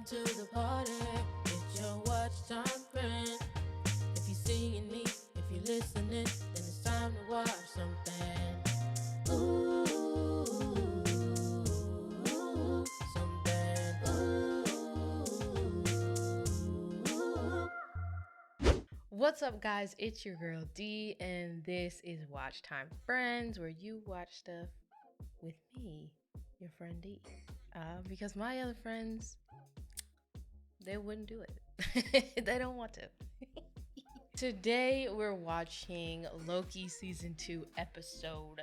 to the party. It's your watch time friend. If you're seeing me, if you're listening, then it's time to watch something. Ooh, something. Ooh. What's up, guys? It's your girl D, and this is Watch Time Friends, where you watch stuff with me, your friend D. Because my other friends, they wouldn't do it. They don't want to. Today, we're watching Loki Season 2, Episode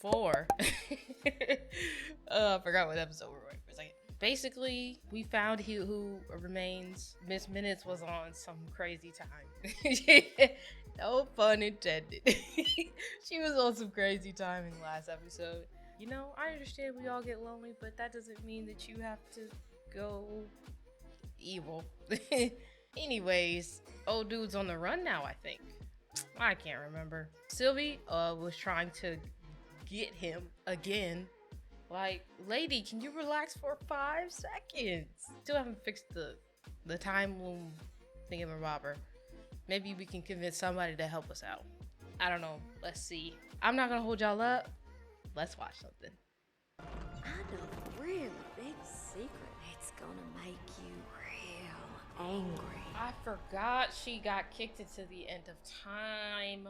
4. I forgot what episode we're on for a second. Basically, we found who remains. Miss Minutes was on some crazy time. No pun intended. She was on some crazy time in the last episode. You know, I understand we all get lonely, but that doesn't mean that you have to go evil. Anyways, old dude's on the run now, I think. I can't remember. Sylvie was trying to get him again. Like, lady, can you relax for 5 seconds? Still haven't fixed the time loom thingamabobber. Maybe we can convince somebody to help us out. I don't know. Let's see. I'm not gonna hold y'all up. Let's watch something. I know a really big secret. It's gonna make you real angry. I forgot she got kicked into the end of time.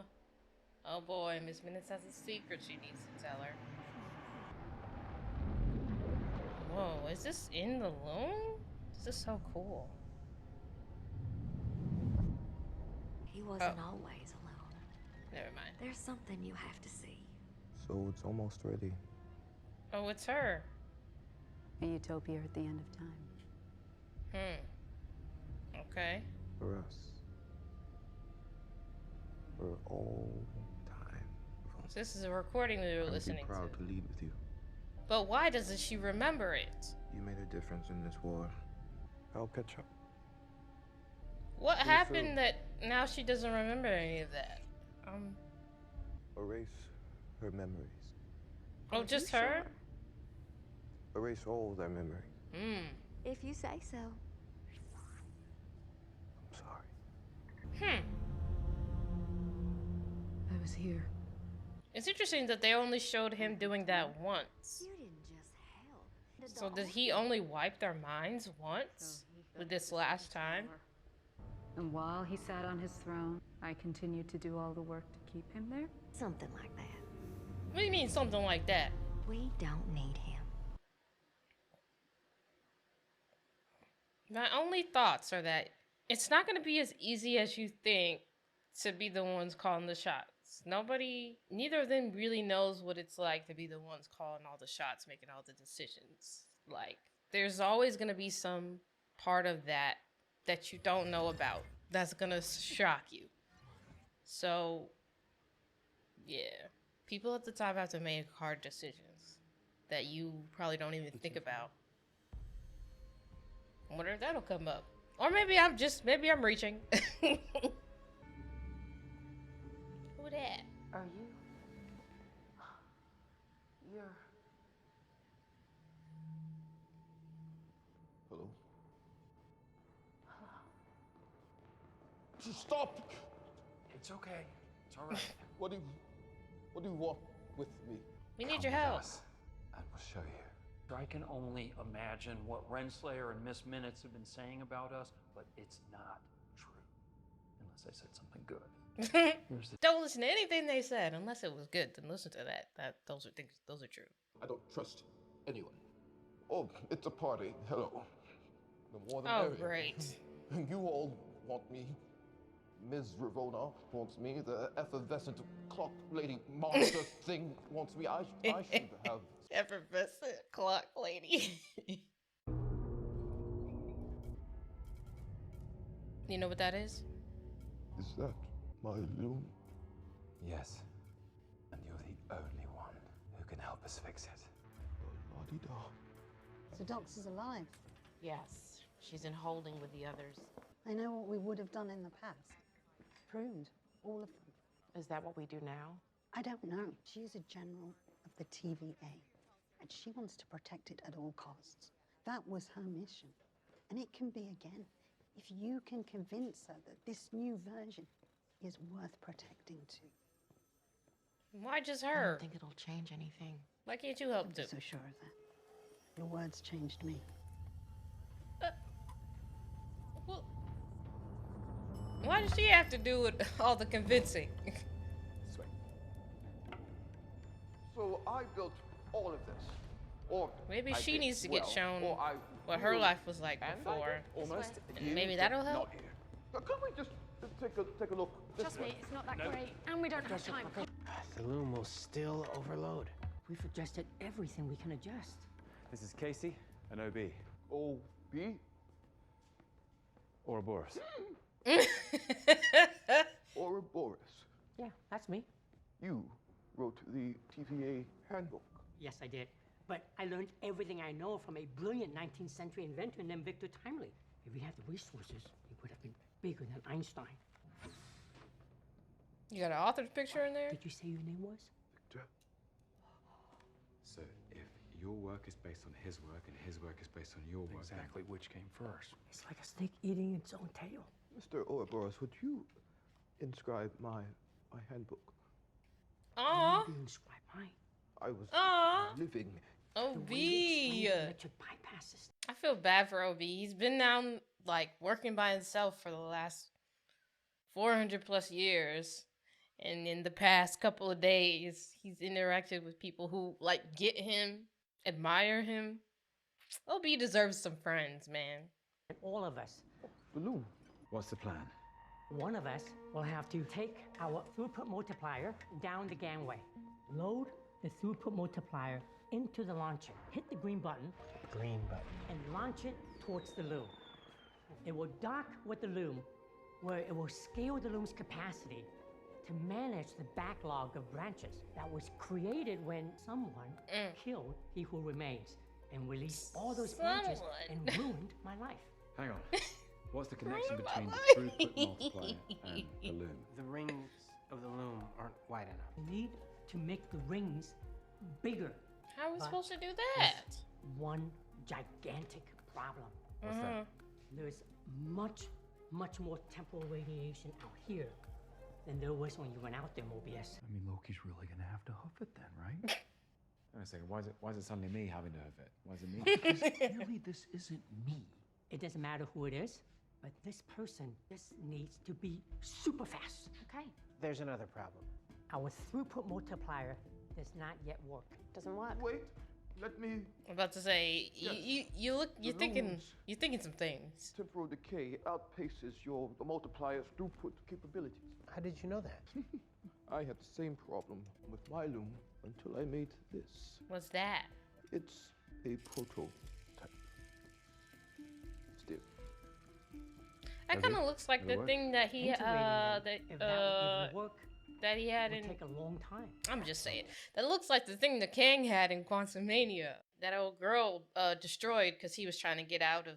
Oh boy, Miss Minutes has a secret she needs to tell her. Whoa, is this in the loom? This is so cool. He wasn't always alone. Never mind. There's something you have to see. So it's almost ready. Oh, it's her. A utopia at the end of time. Okay. For us. For all time. So this is a recording we were I'd listening be proud to. to lead with you. But why doesn't she remember it? You made a difference in this war. I'll catch up. What Please happened do. that now she doesn't remember any of that? Erase her memories. Oh, just her? Erase all their memory. If you say so. I'm sorry. I was here. It's interesting that they only showed him doing that once. You didn't just help. So did he only wipe their minds once? With this last time? And while he sat on his throne, I continued to do all the work to keep him there. Something like that. What do you mean something like that? We don't need him. My only thoughts are that it's not going to be as easy as you think to be the ones calling the shots. Neither of them really knows what it's like to be the ones calling all the shots, making all the decisions. Like, there's always going to be some part of that you don't know about that's going to shock you. So, yeah. People at the top have to make hard decisions that you probably don't even think about. I wonder if that'll come up. Or maybe I'm reaching. Who that? Are you? You're... Hello? Stop! It's okay. It's all right. What do you want with me? We need Come your with help. us, and we'll show you. I can only imagine what Renslayer and Miss Minutes have been saying about us, but it's not true. Unless I said something good. Here's the Don't listen to anything they said unless it was good. Then listen to that. Those are true. I don't trust anyone. Oh, it's a party. Hello. The more the Oh, merrier. great. You all want me. Ms. Ravona wants me. The effervescent clock lady monster thing wants me. I should have. Effervescent clock lady. You know what that is? Is that my loom? Yes. And you're the only one who can help us fix it. La-di-da. So Doc's alive. Yes, she's in holding with the others. They know what we would have done in the past. Pruned, all of them. Is that what we do now? I don't know. She's a general of the TVA, and she wants to protect it at all costs. That was her mission. And it can be again. If you can convince her that this new version is worth protecting too. Why just I her? don't think it'll change anything. Why can't you help I'm too? so sure of that. Your words changed me. Well, why does she have to do it, all the convincing? Sweet. So I built all of this. Or Maybe I she did. needs to get Well, shown or I what her will- life was like and I before. did almost And here, maybe but that'll help. not here. Can we just take a look this Trust way? me, it's not that great. And we don't have time. The loom will still overload. We've adjusted everything we can adjust. This is Casey, an OB. OB? Ouroboros. Ouroboros. Yeah, that's me. You wrote the TVA handbook. Yes, I did. But I learned everything I know from a brilliant 19th century inventor named Victor Timely. If we had the resources, he would have been bigger than Einstein. You got an author's picture in there? Did you say your name was? Victor. So if your work is based on his work and his work is based on your work, Exactly which came first. It's like a snake eating its own tail. Mr. Ouroboros, would you inscribe my handbook? Aw. You inscribe mine. I was Aw. living. OB. Electric bypasses. I feel bad for OB. He's been down, like, working by himself for the last 400 plus years. And in the past couple of days, he's interacted with people who, like, get him, admire him. OB deserves some friends, man. And all of us, The loom. what's the plan? one of us will have to take our throughput multiplier down the gangway, load the throughput multiplier into the launcher, hit the green button, and launch it towards the loom. It will dock with the loom, where it will scale the loom's capacity to manage the backlog of branches that was created when someone killed He Who Remains and released all those branches and ruined my life. Hang on. What's the connection Ruined my between life. the throughput multiplier and the loom? The rings of the loom aren't wide enough. We need to make the rings bigger. How are we But supposed to do that? One gigantic problem. What's that? There's much, much more temporal radiation out here than there was when you went out there, Mobius. I mean, Loki's really gonna have to huff it then, right? Wait a second. Why is it suddenly me having to have it? Why is it me? Clearly, this isn't me. It doesn't matter who it is, but this person just needs to be super fast. Okay. There's another problem. Our throughput multiplier does not yet work. Doesn't work. Wait, let me. I'm about to say, you're The thinking loom's some things. temporal decay outpaces the multiplier's throughput capabilities. How did you know that? I had the same problem with my loom until I made this. What's that? It's a prototype. Still. That kind of looks like the It'll thing that he Integrating them, if that would even work, that he had would in. take a long time. I'm just saying that looks like the thing that Kang had in Quantum Mania. That old girl destroyed because he was trying to get out of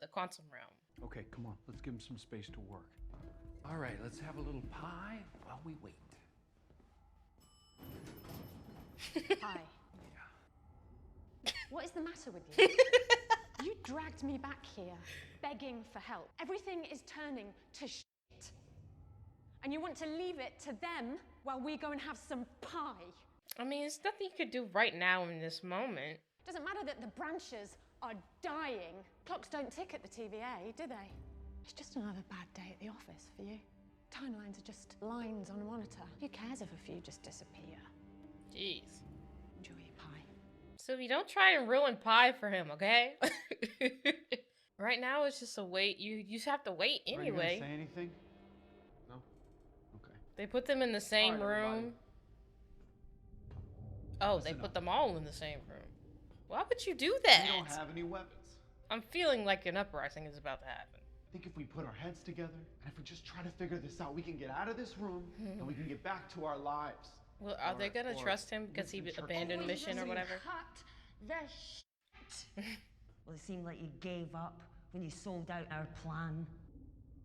the quantum realm. Okay, come on. Let's give him some space to work. All right, let's have a little pie while we wait. Hi. What is the matter with you? You dragged me back here, begging for help. Everything is turning to shit. And you want to leave it to them while we go and have some pie. I mean, it's nothing you could do right now in this moment. Doesn't matter that the branches are dying. Clocks don't tick at the TVA, do they? It's just another bad day at the office for you. Timelines are just lines on a monitor. Who cares if a few just disappear? Jeez. Enjoy your pie. Sylvie, don't try and ruin pie for him, okay? Right now, it's just a wait. You just have to wait Are you anyway. gonna say anything? No? Okay. They put them in the same All right, room. everybody. Oh, they Listen put up. them all in the same room. Why would you do We that? don't have any weapons. I'm feeling like an uprising is about to happen. I think if we put our heads together and if we just try to figure this out, we can get out of this room and we can get back to our lives. Well, are they gonna Or trust him because he Winston abandoned Churchill. mission or whatever? Cut the shit. Well, it seemed like you gave up when you sold out our plan.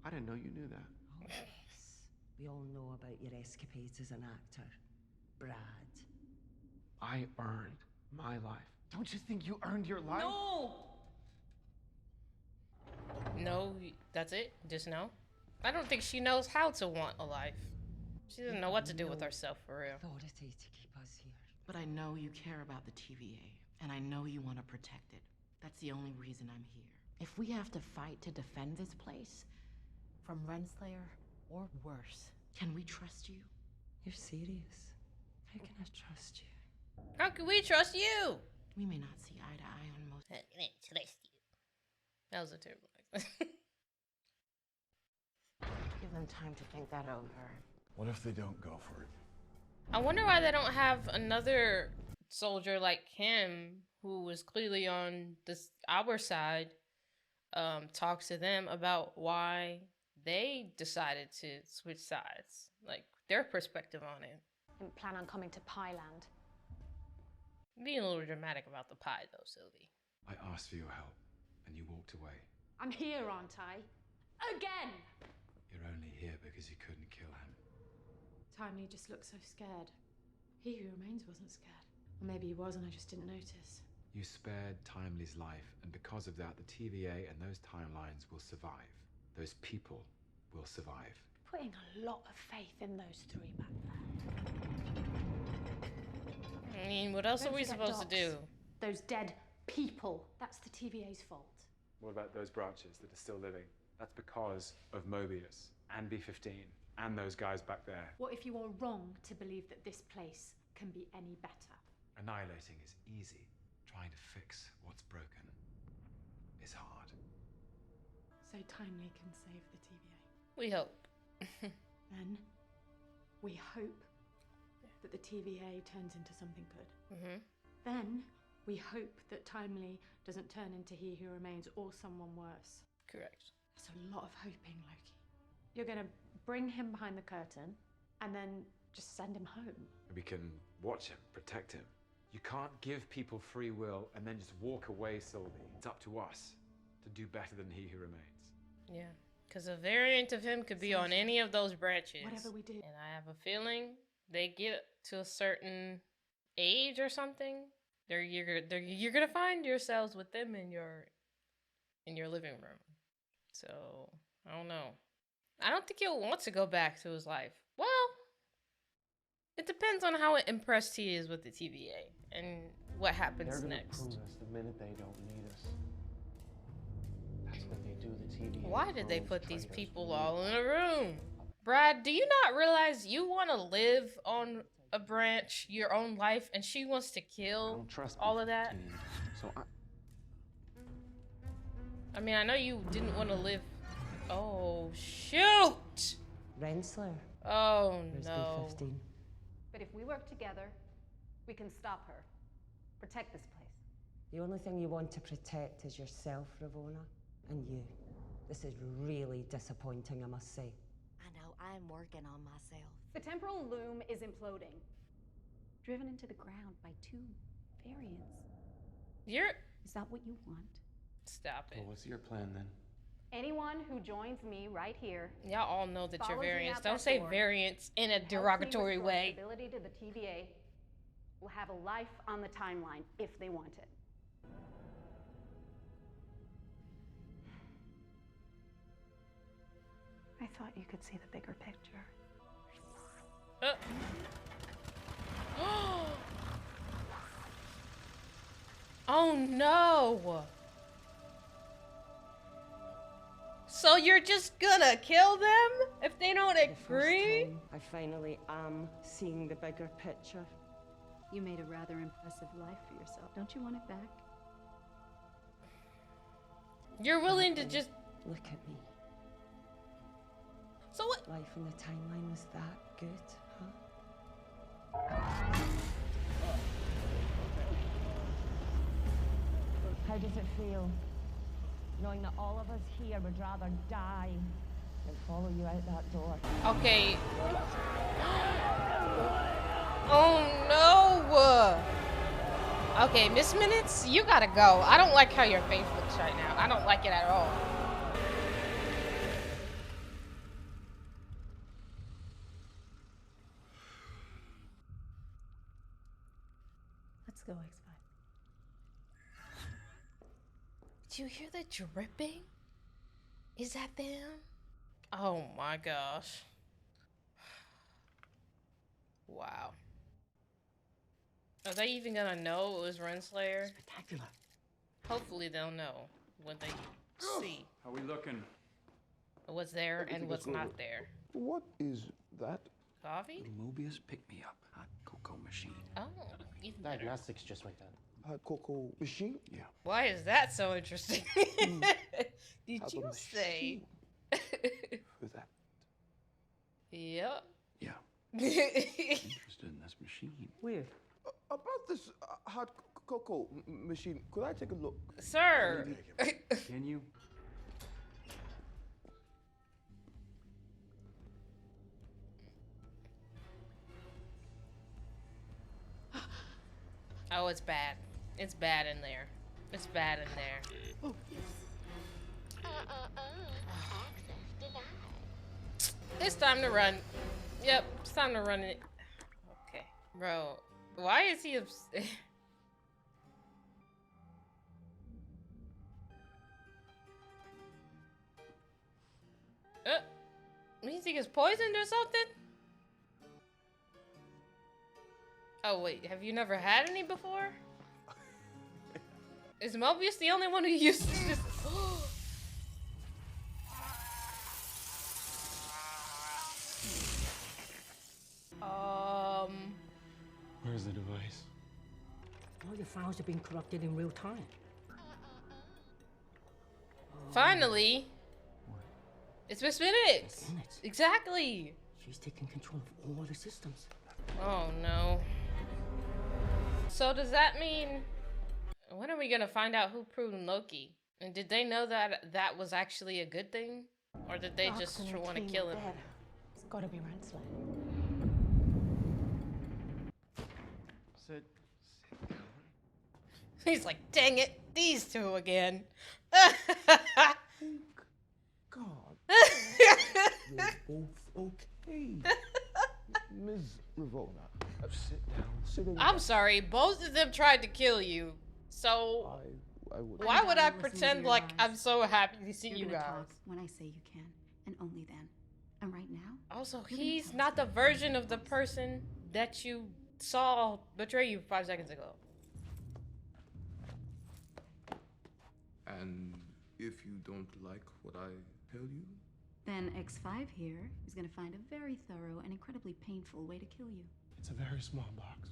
I didn't know you knew that. Oh, yes. We all know about your escapades as an actor, Brad. I earned my life. Don't you think you earned your life? No! That's it? Just no? I don't think she knows how to want a life. She doesn't know what to do with herself, for real. Authority to keep us here. But I know you care about the TVA, and I know you want to protect it. That's the only reason I'm here. If we have to fight to defend this place, from Renslayer or worse, can we trust you? You're serious? How can I trust you? How can we trust you? We may not see eye to eye on most. I can't trust you. That was a terrible accent. Give them time to think that over. What if they don't go for it? I wonder why they don't have another soldier like him, who was clearly on our side, talk to them about why they decided to switch sides, like their perspective on it. Didn't plan on coming to Pieland. Being a little dramatic about the pie, though, Sylvie. I asked for your help, and you walked away. I'm here, aren't I? Again! You're only here because you couldn't kill him. Timely just looked so scared. He who remains wasn't scared. Or maybe he was and I just didn't notice. You spared Timely's life, and because of that, the TVA and those timelines will survive. Those people will survive. Putting a lot of faith in those three back there. I mean, what else are we supposed to do? Those dead people. That's the TVA's fault. What about those branches that are still living? That's because of Mobius and B-15 and those guys back there. What if you are wrong to believe that this place can be any better? Annihilating is easy. Trying to fix what's broken is hard. So Timely can save the TVA. We hope. Then we hope that the TVA turns into something good. Then we hope that Timely doesn't turn into He Who Remains or someone worse. Correct. That's a lot of hoping, Loki. You're gonna bring him behind the curtain and then just send him home. We can watch him, protect him. You can't give people free will and then just walk away, Sylvie. It's up to us to do better than He Who Remains. Yeah, because a variant of him could be on any of those branches. Whatever we do. And I have a feeling they get to a certain age or something, you're gonna find yourselves with them in your living room. So I don't know. I don't think he'll want to go back to his life. Well, it depends on how impressed he is with the TVA and what happens They're next. gonna prove us the minute they don't need us. That's what they do. The TVA. Why did they put trade these us people for all in a room? Brad, do you not realize you want to live on a branch your own life, and she wants to kill all of that? So I mean, I know you didn't want to live. Oh, shoot! Renslayer. Oh, Where's no. B-15? But if we work together, we can stop her. Protect this place. The only thing you want to protect is yourself, Ravonna. And you. This is really disappointing, I must say. I know, I'm working on myself. The temporal loom is imploding. Driven into the ground by two variants. Is that what you want? Stop it. Well, what's your plan then? Anyone who joins me right here. Y'all all know that you're follows me variants. out Don't that say door, variants in a and helps me derogatory restore way. Stability to the TVA will have a life on the timeline if they want it. I thought you could see the bigger picture. Oh no! So you're just gonna kill them if they don't agree? I finally am seeing the bigger picture. You made a rather impressive life for yourself. Don't you want it back? You're willing to just... Look at me. So what? Life in the timeline was that good, huh? How does it feel? Knowing that all of us here would rather die than follow you out that door. Okay. Oh no! Okay, Miss Minutes, you gotta go. I don't like how your face looks right now. I don't like it at all. Let's go, X5. Did you hear the dripping? Is that them? Oh my gosh. Wow. Are they even gonna know it was Renslayer? Spectacular. Hopefully they'll know when they see How we looking? what's there and Everything is what's good. not there. What is that? Coffee? Little Mobius, pick me up. Hot cocoa machine. Oh, even better. Diagnostics just went down. Hot cocoa machine? Yeah. Why is that so interesting? Did Have a you say? For that. Yep. Yeah. Interested in this machine. Weird. About this hot cocoa machine, could I take a look? Sir. Can you? Oh, it's bad. It's bad in there. It's bad in there. Oh, It's time to run. Yep, it's time to run it. Okay. Bro, why is he upset? You think it's poisoned or something? Oh wait, have you never had any before? Is Mobius the only one who uses this? Where's the device? All your files are being corrupted in real time. Finally! It's Miss Minutes! Minutes. Exactly! She's taking control of all the systems. Oh no. So does that mean... When are we gonna find out who pruned Loki? And did they know that that was actually a good thing? Or did they just Ox and the want to team kill are him? dead. It's gotta be Renslayer. Sit. He's like, dang it, these two again. God. You're both okay. Ms. Ravona, sit down. Sit down. I'm sorry, both of them tried to kill you. So I would. why would I listening to pretend your like lies. I'm so happy to see You're you gonna guys? talk when I say you can, and only then. And right now, Also, you're gonna he's tell us not the about version your of the voice. person that you saw betray you 5 seconds ago. And if you don't like what I tell you, Then X5 here is gonna find a very thorough and incredibly painful way to kill you. It's a very small box.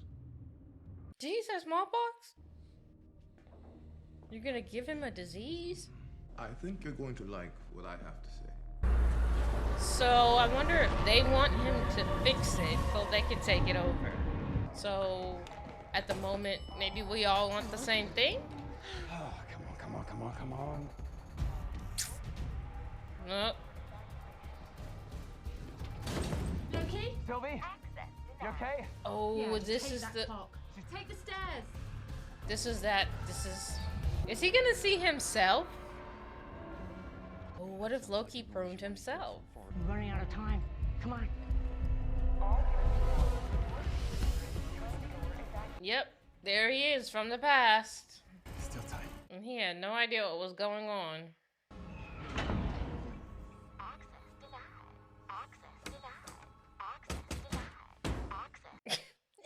Did he say smallpox? You're gonna give him a disease? I think you're going to like what I have to say. So I wonder if they want him to fix it so they can take it over. So at the moment, maybe we all want the same thing? Oh, come on. Nope. Loki? Sylvie? You okay? Oh, Yeah, this take is that the... clock. Take the stairs. This is that... This is... Is he gonna see himself? Oh, what if Loki pruned himself? We're running out of time. Come on. Yep, there he is from the past. Still tight. And he had no idea what was going on.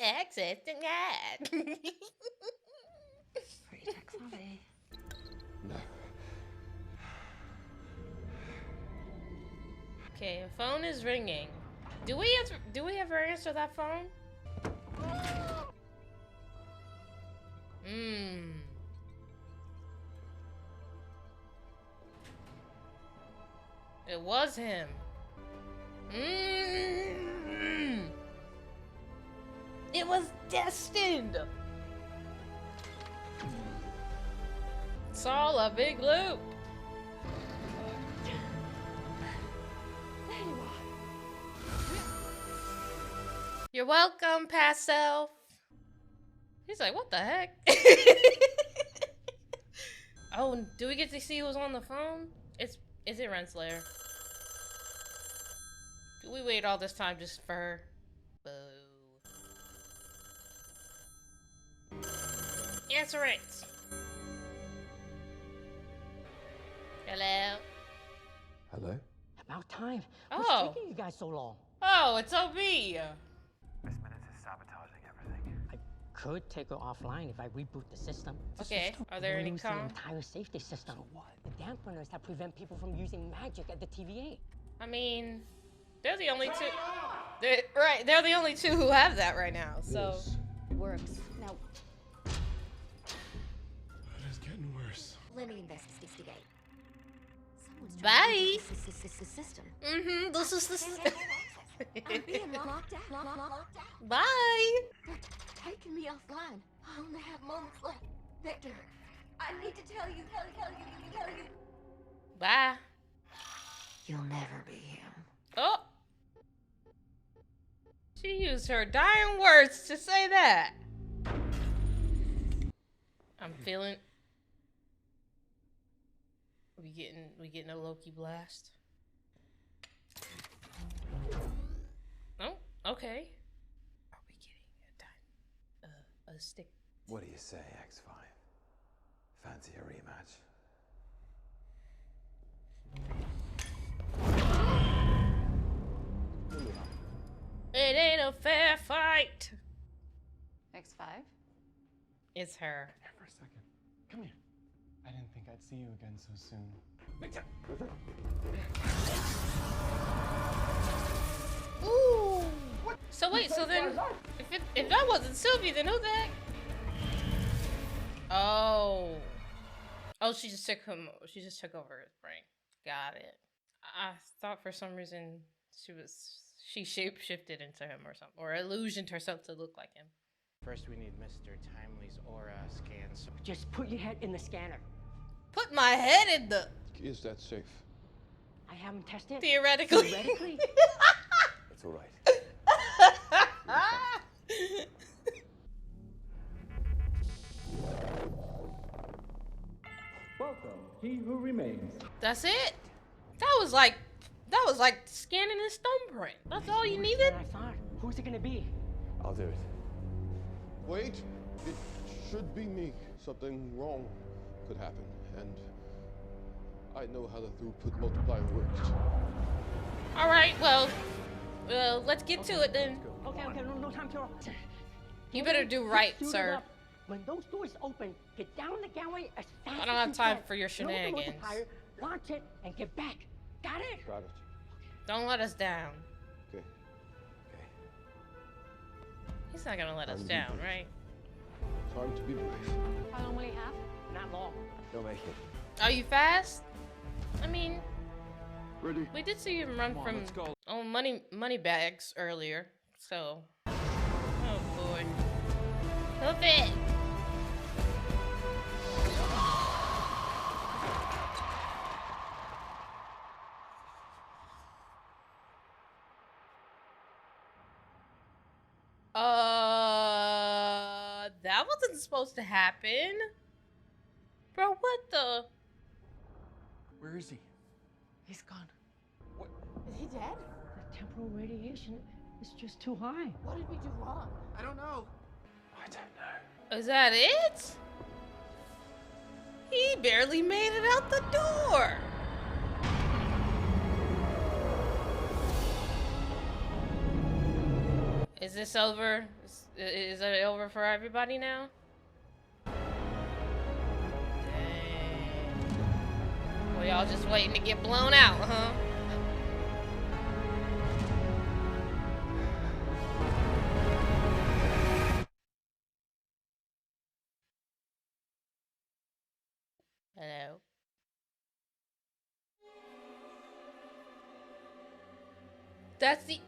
Access denied. No. Okay, a phone is ringing. Do we ever answer that phone? It was him. It was destined. It's all a big loop. There you are. You're welcome, past self. He's like, what the heck? Oh, do we get to see who's on the phone? Is it Renslayer? Do we wait all this time just for her? Boo. Answer it. Hello. Hello? About time. Oh. What's taking you guys so long? Oh, it's OB. Miss Minutes is sabotaging everything. I could take her offline if I reboot the system. Okay, are there any Lose the com? entire safety system. So what? The dampeners that prevent people from using magic at the TVA. I mean, they're the only two. They're the only two who have that right now. So Works. Now, It is getting worse. let me investigate. Someone's Bye. trying to use the system. Mm-hmm. This is the. I'm being locked out. Bye. They're taking me offline. I only have moments left. Victor, I need to tell you. Bye. You'll never be him. Oh. She used her dying words to say that. I'm feeling. We getting a Loki blast. Oh, okay. Are we getting a stick? What do you say, X5? Fancy a rematch? It ain't a fair fight. X5? It's her. Here for a second. Come here. I didn't think I'd see you again so soon. Ooh. So wait, so then if that wasn't Sylvie, then who the heck? Oh. Oh, she just took over his brain. Got it. I thought for some reason she shape-shifted into him or something, or illusioned herself to look like him. First, we need Mr. Timely's aura scans. Just put your head in the scanner. Put my head in the. Is that safe? I haven't tested. Theoretically. Theoretically? It's all right. Welcome, he who remains. That's it. That was like scanning his thumbprint. That's all you needed. I thought. Who's it gonna be? I'll do it. Wait, it should be me. Something wrong could happen, and I know how the throughput multiplier works. All right. Well, let's get to it then. Okay, no time to. You better do right, Suit it sir. up. When those doors open, get down the gangway as fast I don't as have you time can. for your Load the shenanigans. multiplier, launch it, and get back. Got it? Got it. Don't let us down. Okay. He's not gonna let us I'm down, brave. right? Time to be brave. How long will he have? Not long. Don't make it. Are you fast? I mean, Ready? we did see him run from money bags earlier, so. Oh boy. Hoof it. That wasn't supposed to happen. Bro, what the? Where is he? He's gone. Is he dead? The temporal radiation is just too high. What did we do wrong? I don't know. I don't know. Is that it? He barely made it out the door. Is this over? Is it over for everybody now? Dang. Well, y'all just waiting to get blown out, huh? Hello. That's the.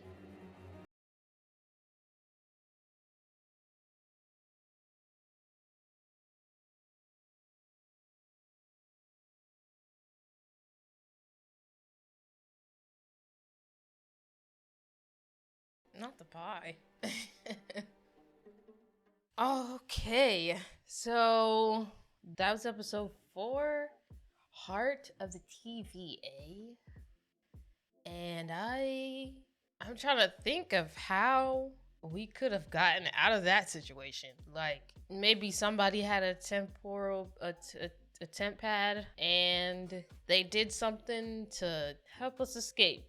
Not the pie. Okay, so that was episode 4, Heart of the TVA. And I'm trying to think of how we could have gotten out of that situation. Like, maybe somebody had a a temp pad, and they did something to help us escape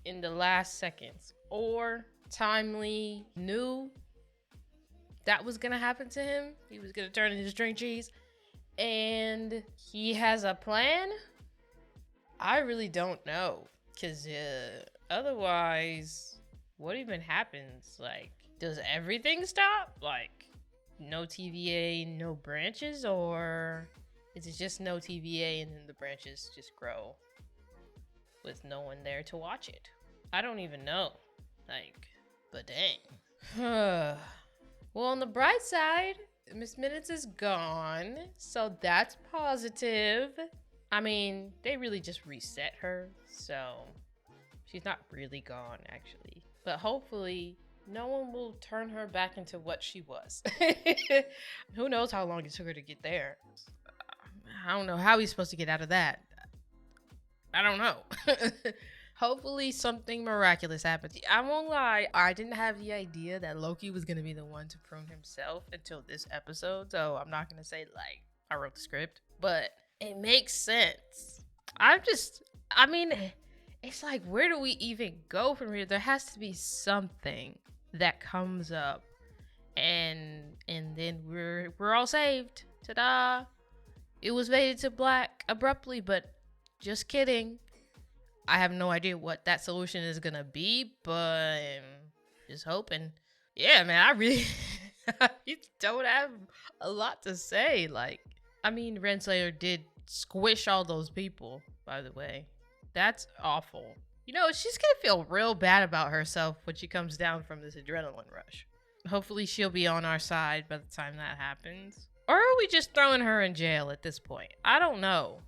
in the last seconds. Or Timely knew that was gonna happen to him. He was gonna turn into string cheese, and he has a plan. I really don't know, because otherwise, what even happens? Like, does everything stop? Like, no TVA, no branches? Or is it just no TVA and then the branches just grow with no one there to watch it? I don't even know. Like, but dang. Well, on the bright side, Miss Minutes is gone, so that's positive. I mean, they really just reset her, so she's not really gone, actually. But hopefully, no one will turn her back into what she was. Who knows how long it took her to get there. I don't know how he's supposed to get out of that. I don't know. Hopefully something miraculous happens. I won't lie, I didn't have the idea that Loki was going to be the one to prune himself until this episode, so I'm not going to say, like, I wrote the script, but it makes sense. I mean, it's like, where do we even go from here? There has to be something that comes up, and then we're all saved. Ta-da! It was faded to black abruptly, but just kidding. I have no idea what that solution is gonna be, but just hoping. Yeah, man, I really don't have a lot to say. Like, I mean, Renslayer did squish all those people, by the way. That's awful. You know, she's gonna feel real bad about herself when she comes down from this adrenaline rush. Hopefully she'll be on our side by the time that happens. Or are we just throwing her in jail at this point? I don't know.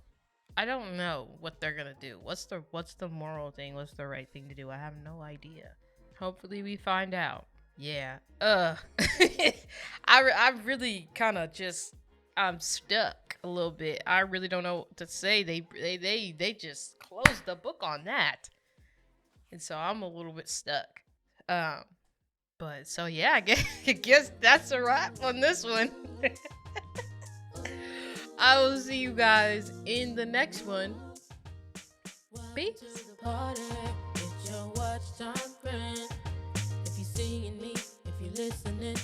I don't know what they're gonna do. What's the moral thing? What's the right thing to do? I have no idea. Hopefully we find out. Yeah. I really kind of just, I'm stuck a little bit. I really don't know what to say. They just closed the book on that, and so I'm a little bit stuck. But so yeah, I guess that's a wrap on this one. I will see you guys in the next one. Peace. If you're seeing me, if you're listening,